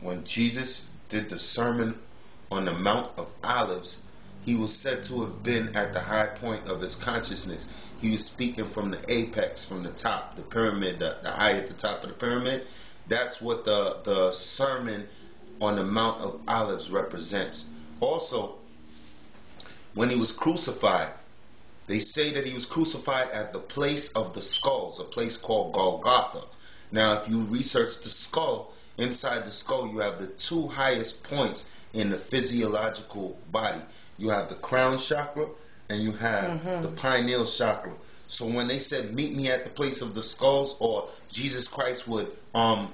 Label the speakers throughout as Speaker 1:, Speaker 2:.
Speaker 1: when Jesus did the Sermon on the Mount of Olives, he was said to have been at the high point of his consciousness. He was speaking from the apex, from the top, the pyramid, the eye at the top of the pyramid. That's what the Sermon on the Mount of Olives represents. Also, when he was crucified, they say that he was crucified at the place of the skulls, a place called Golgotha. Now, if you research the skull, inside the skull you have the two highest points in the physiological body. You have the crown chakra and you have the pineal chakra. So when they said, meet me at the place of the skulls, or Jesus Christ would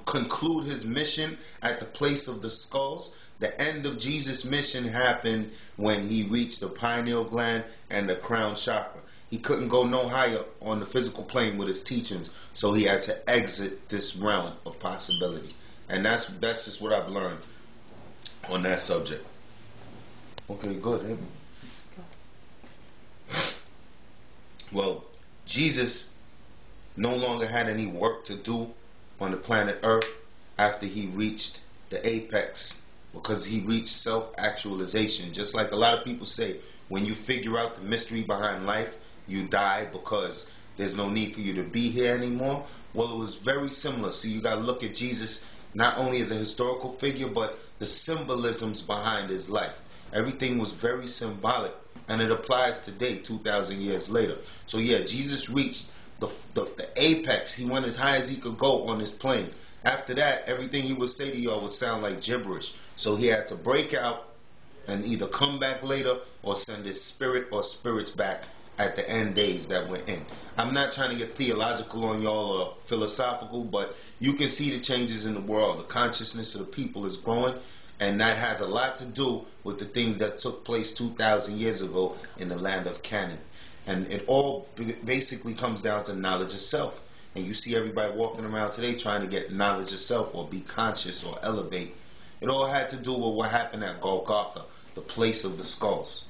Speaker 1: conclude his mission at the place of the skulls, the end of Jesus' mission happened when he reached the pineal gland and the crown chakra. He couldn't go no higher on the physical plane with his teachings, so he had to exit this realm of possibility. And that's just what I've learned on that subject. Okay, good. Well, Jesus no longer had any work to do on the planet Earth after he reached the apex, because he reached self-actualization. Just like a lot of people say, when you figure out the mystery behind life, you die because there's no need for you to be here anymore. Well, it was very similar. So you got to look at Jesus not only as a historical figure, but the symbolisms behind his life. Everything was very symbolic, and it applies today, 2,000 years later. So yeah, Jesus reached the apex. He went as high as he could go on his plane. After that, everything he would say to y'all would sound like gibberish. So he had to break out and either come back later or send his spirit or spirits back at the end days that we're in. I'm not trying to get theological on y'all or philosophical, but you can see the changes in the world. The consciousness of the people is growing, and that has a lot to do with the things that took place 2,000 years ago in the land of Canaan. And it all basically comes down to knowledge of self. And you see everybody walking around today trying to get knowledge of self or be conscious or elevate. It all had to do with what happened at Golgotha, the place of the skulls.